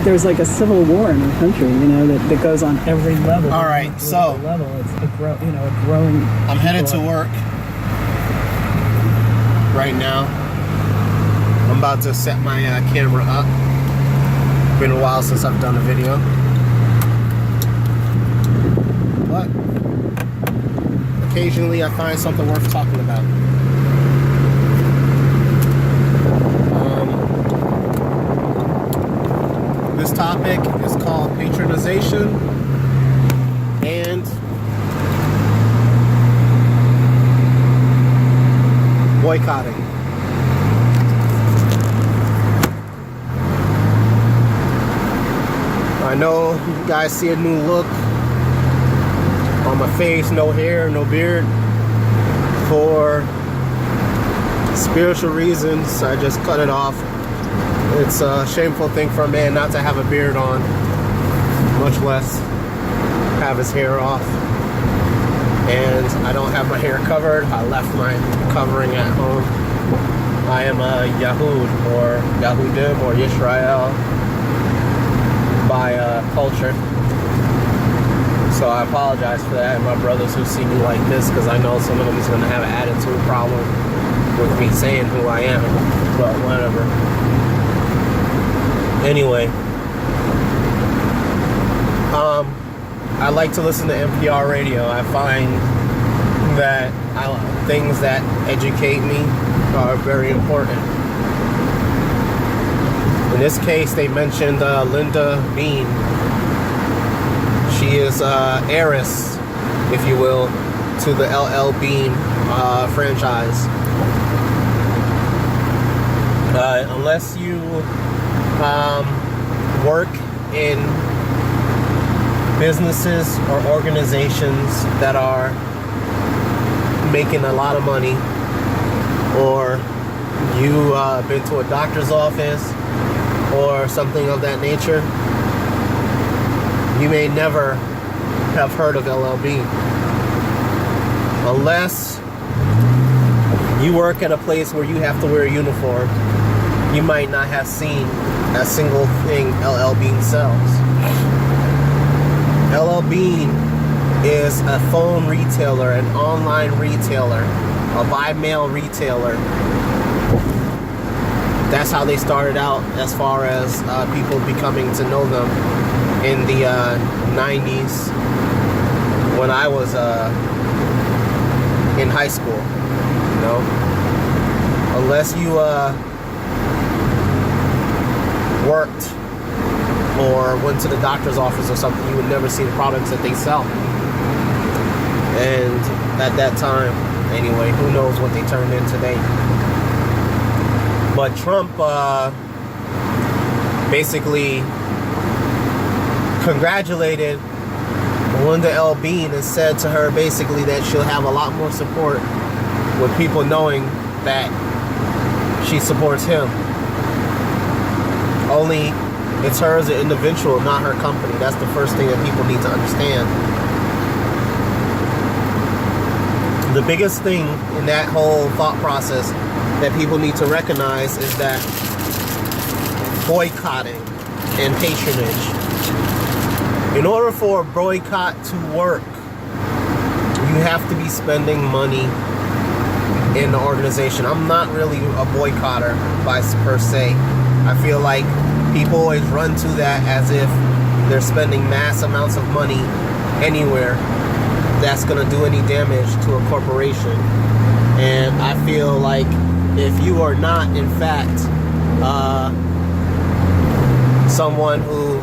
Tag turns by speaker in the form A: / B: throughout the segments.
A: there's like a civil war in our country, you know, that goes on every level.
B: All right, so
A: level, it's a growing.
B: I'm headed to work right now. I'm about to set my camera up. Been a while since I've done a video, but occasionally I find something worth talking about. This topic is called patronization and boycotting. I know you guys see a new look on my face, no hair, no beard. For spiritual reasons, I just cut it off. It's a shameful thing for a man not to have a beard on, much less have his hair off. And I don't have my hair covered. I left my covering at home. I am a Yahud or Yahudim or Yisrael by culture. So I apologize for that, and my brothers who see me like this, because I know some of them is going to have an attitude problem with me saying who I am, but whatever. Anyway, I like to listen to NPR radio. I find that things that educate me are very important. In this case, they mentioned Linda Bean. She is heiress, if you will, to the LL Bean franchise. Unless you work in businesses or organizations that are making a lot of money, or you been to a doctor's office or something of that nature, you may never have heard of LL Bean. Unless you work at a place where you have to wear a uniform, you might not have seen a single thing LL Bean sells. LL Bean is a phone retailer, an online retailer, a by mail retailer. That's how they started out as far as people becoming to know them in the 90s when I was in high school. You know, unless you worked or went to the doctor's office or something, you would never see the products that they sell. And at that time, anyway, who knows what they turned in today. But Trump basically congratulated Linda L. Bean and said to her basically that she'll have a lot more support with people knowing that she supports him. Only it's her as an individual, not her company. That's the first thing that people need to understand. The biggest thing in that whole thought process that people need to recognize is that boycotting and patronage. In order for a boycott to work, you have to be spending money in the organization. I'm not really a boycotter per se. I feel like people always run to that as if they're spending mass amounts of money anywhere that's going to do any damage to a corporation. And I feel like if you are not, in fact, someone who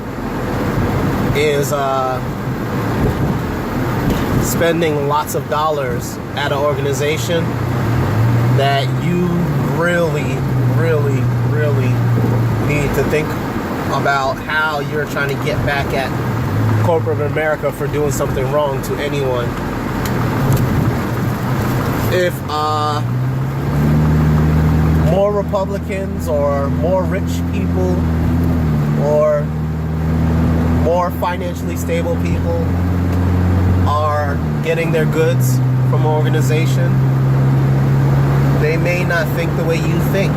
B: is spending lots of dollars at an organization, that you really, really, really need to think about how you're trying to get back at corporate America for doing something wrong to anyone. If more Republicans or more rich people or more financially stable people are getting their goods from an organization, they may not think the way you think.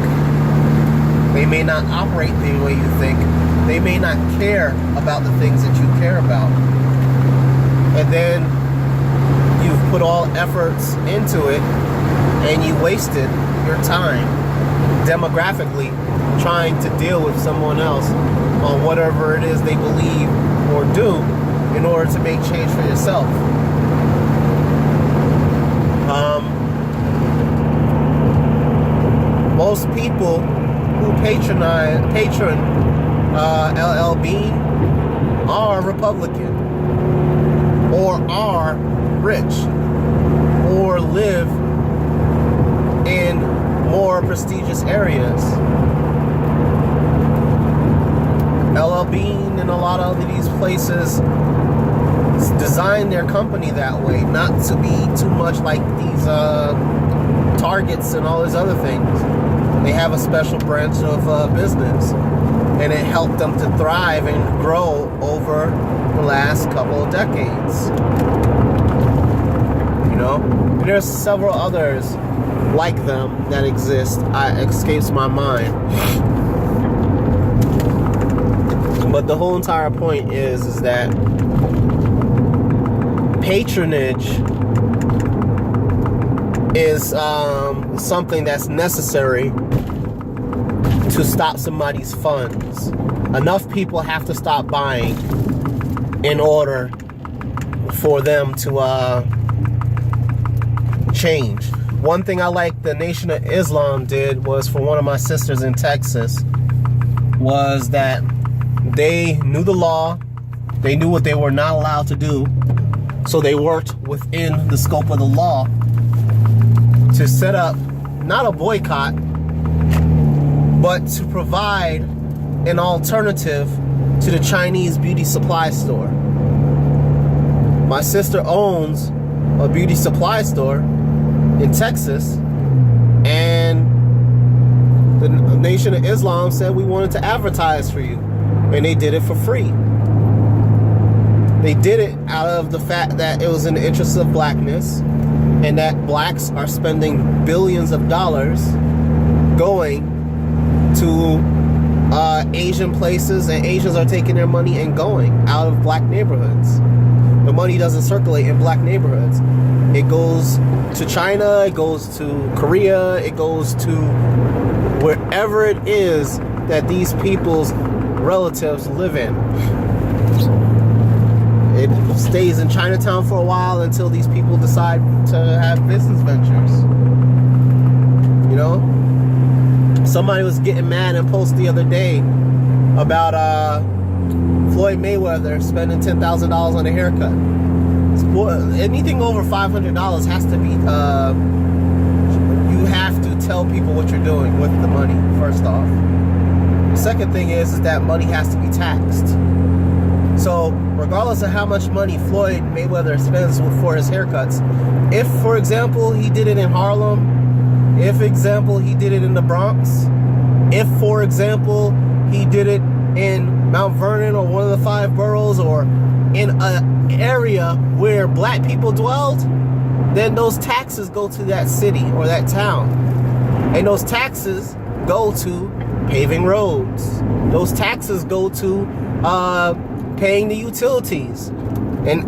B: They may not operate the way you think. They may not care about the things that you care about. And then you've put all efforts into it and you wasted your time demographically trying to deal with someone else on whatever it is they believe or do in order to make change for yourself. Most people who patron LL Bean are Republican, or are rich, or live in more prestigious areas. LL Bean and a lot of these places design their company that way, not to be too much like these Targets and all these other things. They have a special branch of business, and it helped them to thrive and grow over the last couple of decades. You know, and there's several others like them that exist. It escapes my mind. But the whole entire point is that patronage is something that's necessary to stop somebody's funds. Enough people have to stop buying in order for them to change. One thing I like the Nation of Islam did was, for one of my sisters in Texas, was that they knew the law, they knew what they were not allowed to do, so they worked within the scope of the law to set up not a boycott, but to provide an alternative to the Chinese beauty supply store. My sister owns a beauty supply store in Texas, and the Nation of Islam said we wanted to advertise for you, and they did it for free. They did it out of the fact that it was in the interest of blackness, and that blacks are spending billions of dollars going to Asian places, and Asians are taking their money and going out of black neighborhoods. The money doesn't circulate in black neighborhoods. It goes to China, it goes to Korea, it goes to wherever it is that these people's relatives live in. It stays in Chinatown for a while until these people decide to have business ventures. You know? Somebody was getting mad and posted the other day about Floyd Mayweather spending $10,000 on a haircut. Anything over $500 has to be, you have to tell people what you're doing with the money, first off. The second thing is that money has to be taxed. So, regardless of how much money Floyd Mayweather spends for his haircuts, if, for example, he did it in Harlem, if, for example, he did it in the Bronx, if, for example, he did it in Mount Vernon or one of the 5 boroughs, or in an area where black people dwelled, then those taxes go to that city or that town. And those taxes go to paving roads. Those taxes go to paying the utilities, and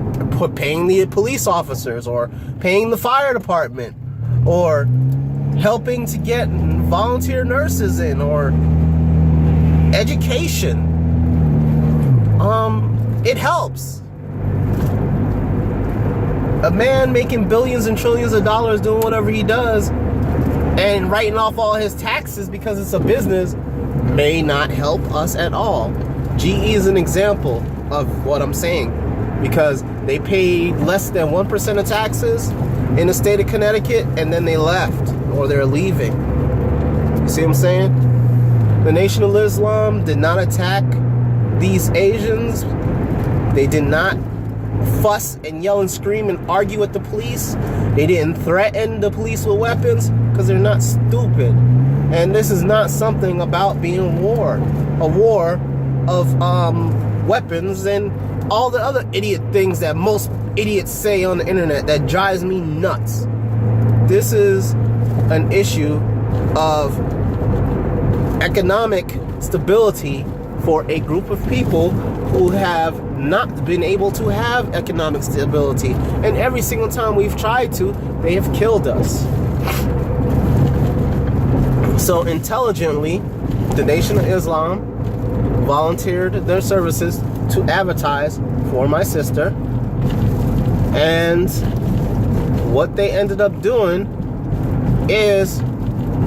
B: paying the police officers, or paying the fire department, or helping to get volunteer nurses in, or education. It helps. A man making billions and trillions of dollars doing whatever he does and writing off all his taxes because it's a business may not help us at all. GE is an example of what I'm saying, because they paid less than 1% of taxes in the state of Connecticut, and then they left, or they're leaving. You see what I'm saying? The Nation of Islam did not attack these Asians. They did not fuss and yell and scream and argue with the police. They didn't threaten the police with weapons, because they're not stupid. And this is not something about being a war of weapons and all the other idiot things that most idiots say on the internet that drives me nuts. This is an issue of economic stability for a group of people who have not been able to have economic stability. And every single time we've tried to, they have killed us. So intelligently, the Nation of Islam volunteered their services to advertise for my sister. And what they ended up doing is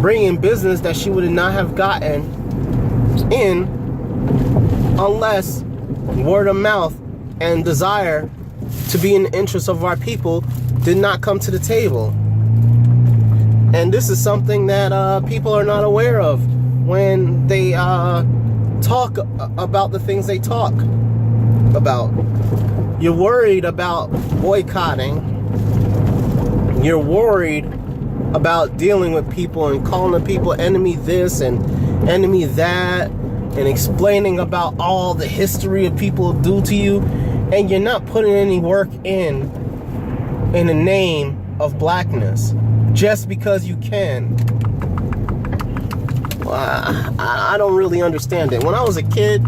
B: bringing business that she would not have gotten in unless word of mouth and desire to be in the interest of our people did not come to the table. And this is something that people are not aware of when they talk about the things they talk about. You're worried about boycotting. You're worried about dealing with people and calling the people enemy this and enemy that, and explaining about all the history of people do to you, and you're not putting any work in the name of blackness just because you can. I don't really understand it. When I was a kid,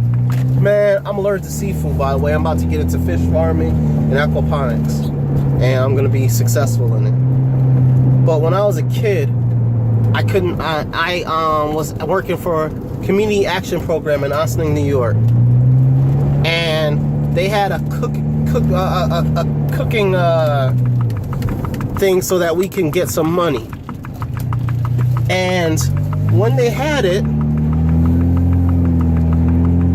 B: man, I'm allergic to seafood, by the way. I'm about to get into fish farming and aquaponics, and I'm gonna be successful in it. But when I was a kid, I couldn't. I was working for a community action program in Ossining, New York, and they had a cooking thing so that we can get some money. And when they had it,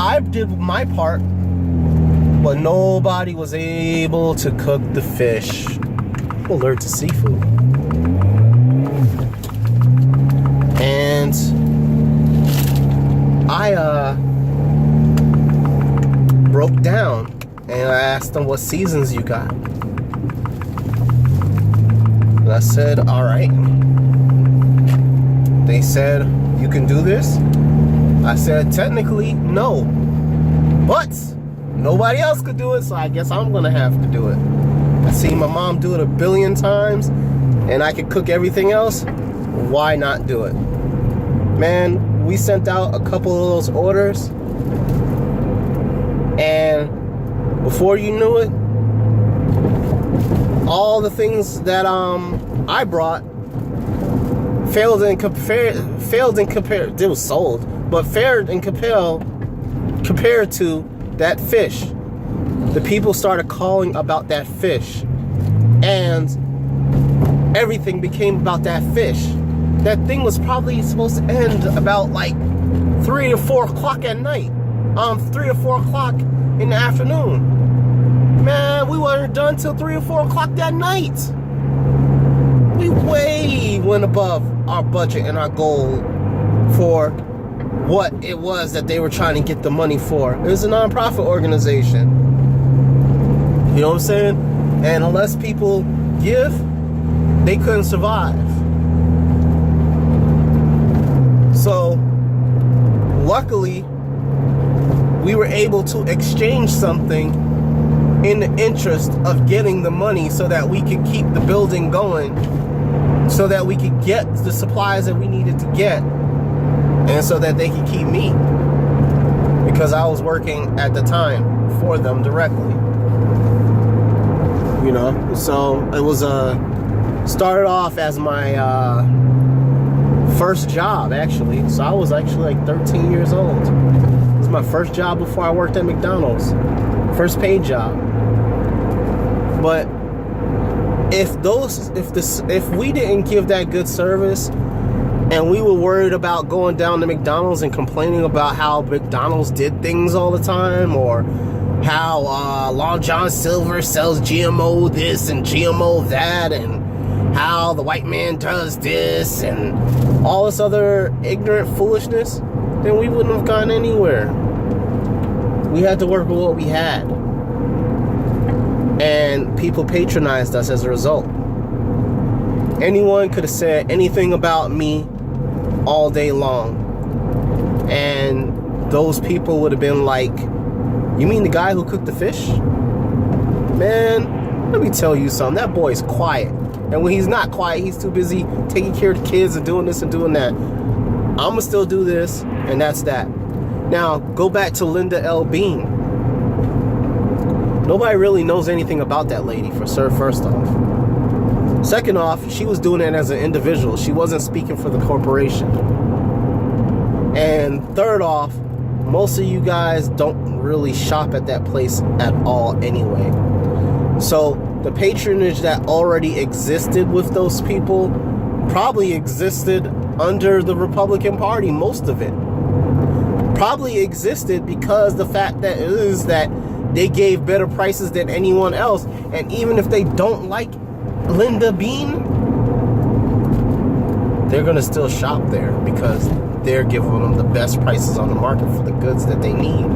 B: I did my part, but nobody was able to cook the fish. I'm allergic to seafood. And I broke down and I asked them what seasons you got. And I said, all right. They said, you can do this? I said, technically, no. But nobody else could do it, so I guess I'm gonna have to do it. I seen my mom do it 1 billion times, and I could cook everything else. Why not do it? Man, we sent out a couple of those orders, and before you knew it, all the things that I brought failed and compared. It was sold, but fared and compared to that fish. The people started calling about that fish, and everything became about that fish. That thing was probably supposed to end about like 3 or 4 o'clock at night. 3 or 4 o'clock in the afternoon. Man, we weren't done till 3 or 4 o'clock that night. We way went above our budget and our goal for what it was that they were trying to get the money for. It was a non-profit organization. You know what I'm saying? And unless people give, they couldn't survive. So, luckily, we were able to exchange something in the interest of getting the money so that we could keep the building going, so that we could get the supplies that we needed to get, and so that they could keep me, because I was working at the time for them directly. You know, so it was started off as my first job, actually. So I was actually like 13 years old. It was my first job before I worked at McDonald's. First paid job. But if we didn't give that good service, and we were worried about going down to McDonald's and complaining about how McDonald's did things all the time, or how Long John Silver sells GMO this and GMO that, and how the white man does this and all this other ignorant foolishness, then we wouldn't have gone anywhere. We had to work with what we had, and people patronized us as a result. Anyone could have said anything about me all day long, and those people would have been like, you mean the guy who cooked the fish? Man, let me tell you something. That boy's quiet. And when he's not quiet, he's too busy taking care of the kids and doing this and doing that. I'ma still do this, and that's that. Now, go back to Linda L. Bean. Nobody really knows anything about that lady, first off. Second off, she was doing it as an individual. She wasn't speaking for the corporation. And third off, most of you guys don't really shop at that place at all anyway. So the patronage that already existed with those people probably existed under the Republican Party, most of it. Probably existed because the fact that is that they gave better prices than anyone else. And even if they don't like Linda Bean, they're gonna still shop there because they're giving them the best prices on the market for the goods that they need.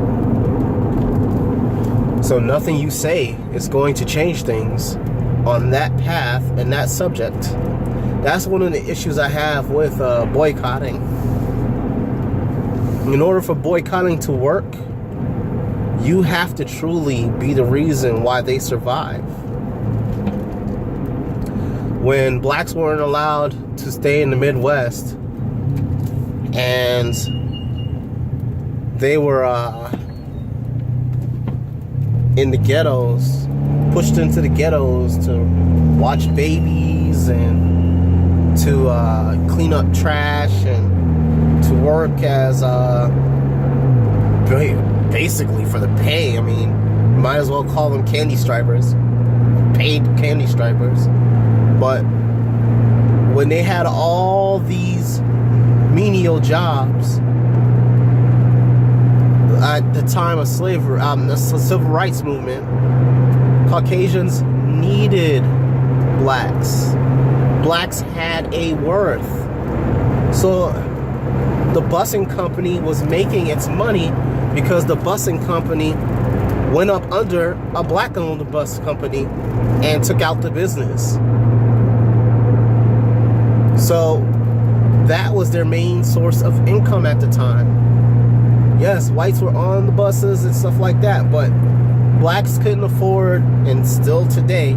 B: So nothing you say is going to change things on that path and that subject. That's one of the issues I have with boycotting. In order for boycotting to work, you have to truly be the reason why they survive. When blacks weren't allowed to stay in the Midwest and they were in the ghettos, pushed into the ghettos to watch babies and to clean up trash and to work as basically for the pay. I mean, you might as well call them candy stripers, paid candy stripers. But when they had all these menial jobs at the time of slavery, the civil rights movement, Caucasians needed blacks. Blacks had a worth. So the busing company was making its money because the busing company went up under a black-owned bus company and took out the business. So that was their main source of income at the time. Yes, whites were on the buses and stuff like that, but blacks couldn't afford, and still today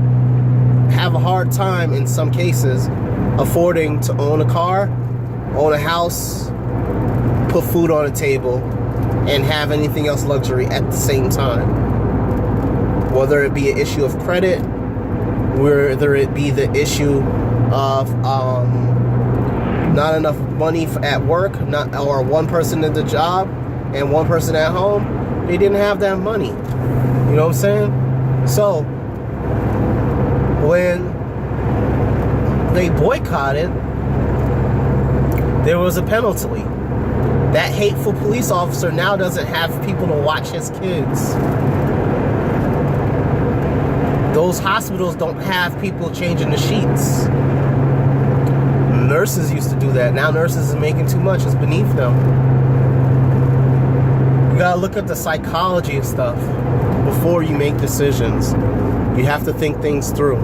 B: have a hard time in some cases, affording to own a car, own a house, put food on a table, and have anything else luxury at the same time. Whether it be an issue of credit, whether it be the issue of not enough money at work, or one person at the job and one person at home, they didn't have that money. You know what I'm saying? So when they boycotted, there was a penalty. That hateful police officer now doesn't have people to watch his kids. Those hospitals don't have people changing the sheets. Nurses used to do that. Now nurses are making too much. It's beneath them. You gotta look at the psychology of stuff before you make decisions. You have to think things through.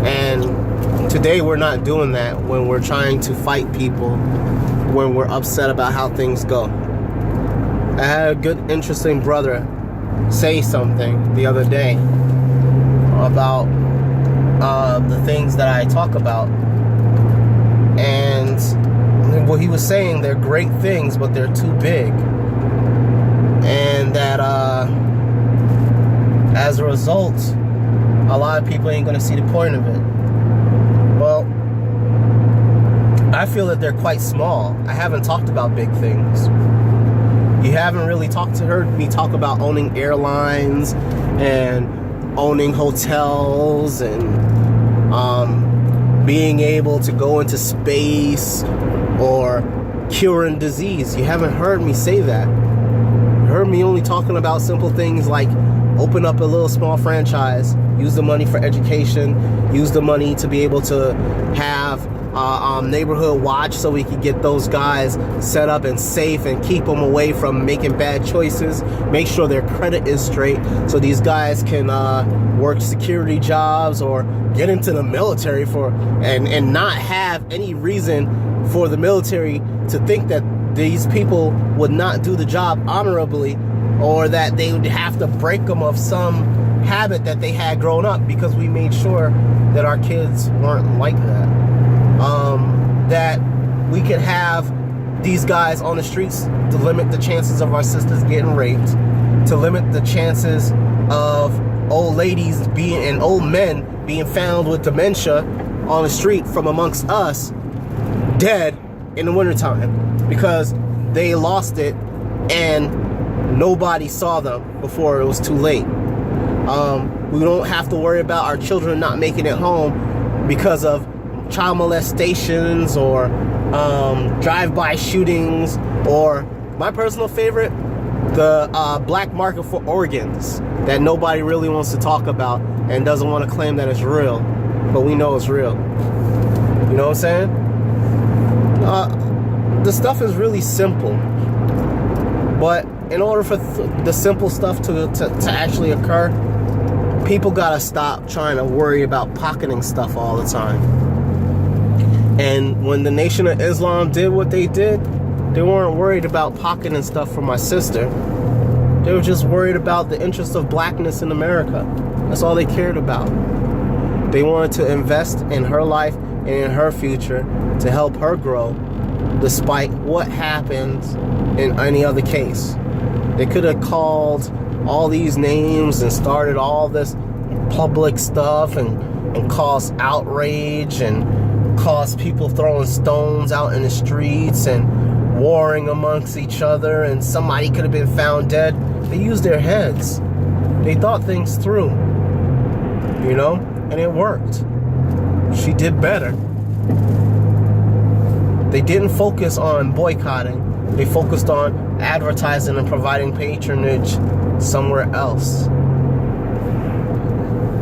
B: And today we're not doing that when we're trying to fight people, when we're upset about how things go. I had a good, interesting brother say something the other day about the things that I talk about. And what he was saying, they're great things, but they're too big. And that as a result, a lot of people ain't going to see the point of it. Well, I feel that they're quite small. I haven't talked about big things. You haven't really heard me talk about owning airlines and owning hotels and being able to go into space or curing disease. You haven't heard me say that. You heard me only talking about simple things like open up a little small franchise, use the money for education, use the money to be able to have neighborhood watch so we can get those guys set up and safe and keep them away from making bad choices, make sure their credit is straight so these guys can work security jobs or get into the military and not have any reason for the military to think that these people would not do the job honorably, or that they would have to break them of some habit that they had grown up, because we made sure that our kids weren't like that. That we could have these guys on the streets to limit the chances of our sisters getting raped, to limit the chances of old ladies being and old men being found with dementia on the street from amongst us, dead in the wintertime because they lost it and nobody saw them before it was too late. We don't have to worry about our children not making it home because of child molestations or drive-by shootings, or my personal favorite, the black market for organs that nobody really wants to talk about and doesn't want to claim that it's real, but we know it's real. You know what I'm saying? The stuff is really simple, but in order for the simple stuff to actually occur, people gotta stop trying to worry about pocketing stuff all the time. And when the Nation of Islam did what they did, they weren't worried about pocketing stuff for my sister. They were just worried about the interest of blackness in America. That's all they cared about. They wanted to invest in her life and in her future to help her grow, despite what happens in any other case. They could have called all these names and started all this public stuff and caused outrage and caused people throwing stones out in the streets and warring amongst each other, and somebody could have been found dead. They used their heads. They thought things through, you know, and it worked. She did better. They didn't focus on boycotting. They focused on advertising and providing patronage somewhere else.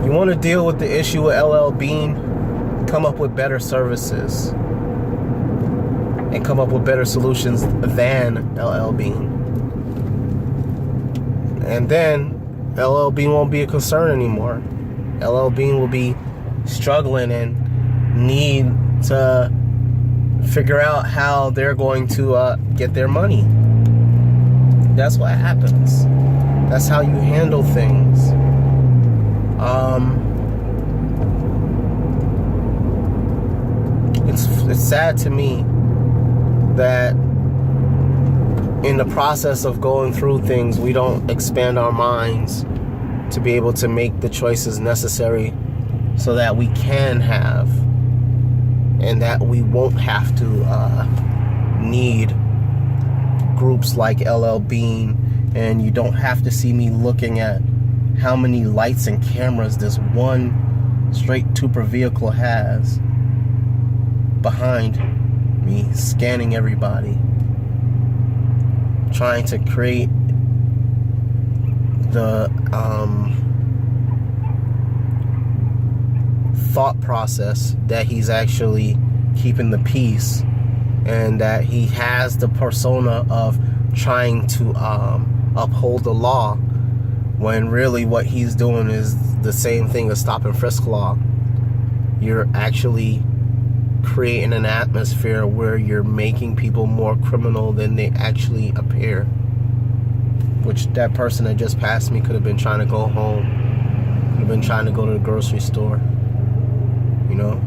B: You want to deal with the issue with LL Bean? Come up with better services and come up with better solutions than LL Bean. And then LL Bean won't be a concern anymore. LL Bean will be struggling and need to figure out how they're going to get their money. That's what happens. That's how you handle things. It's sad to me that in the process of going through things, we don't expand our minds to be able to make the choices necessary so that we can have, and that we won't have to need groups like LL Bean. And you don't have to see me looking at how many lights and cameras this one straight trooper vehicle has behind me, scanning everybody, trying to create the thought process that he's actually keeping the peace, and that he has the persona of trying to uphold the law, when really what he's doing is the same thing as stop and frisk law. You're actually creating an atmosphere where you're making people more criminal than they actually appear. Which that person that just passed me could have been trying to go home, could have been trying to go to the grocery store, you know.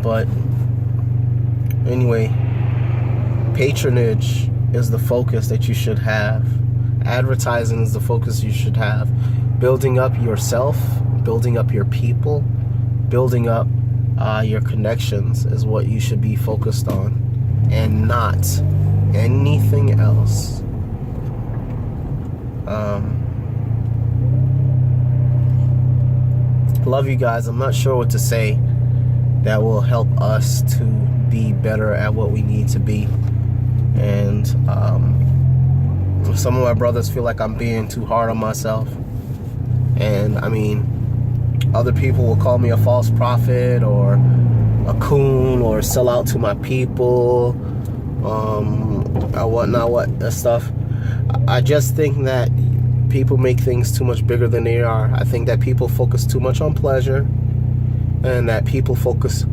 B: But anyway, patronage is the focus that you should have. Advertising is the focus you should have. Building up yourself, building up your people, building up your connections is what you should be focused on, and not anything else. Love you guys. I'm not sure what to say that will help us to be better at what we need to be. And some of my brothers feel like I'm being too hard on myself. And I mean, other people will call me a false prophet or a coon or sell out to my people, or whatnot, stuff. I just think that people make things too much bigger than they are. I think that people focus too much on pleasure, and that people focus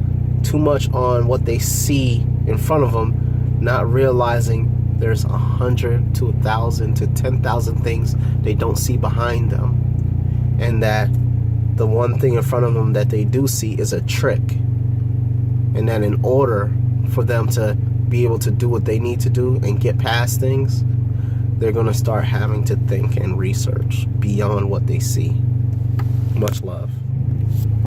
B: too much on what they see in front of them, not realizing there's 100 to 1,000 to 10,000 things they don't see behind them, and that the one thing in front of them that they do see is a trick, and that in order for them to be able to do what they need to do and get past things, they're going to start having to think and research beyond what they see. Much love.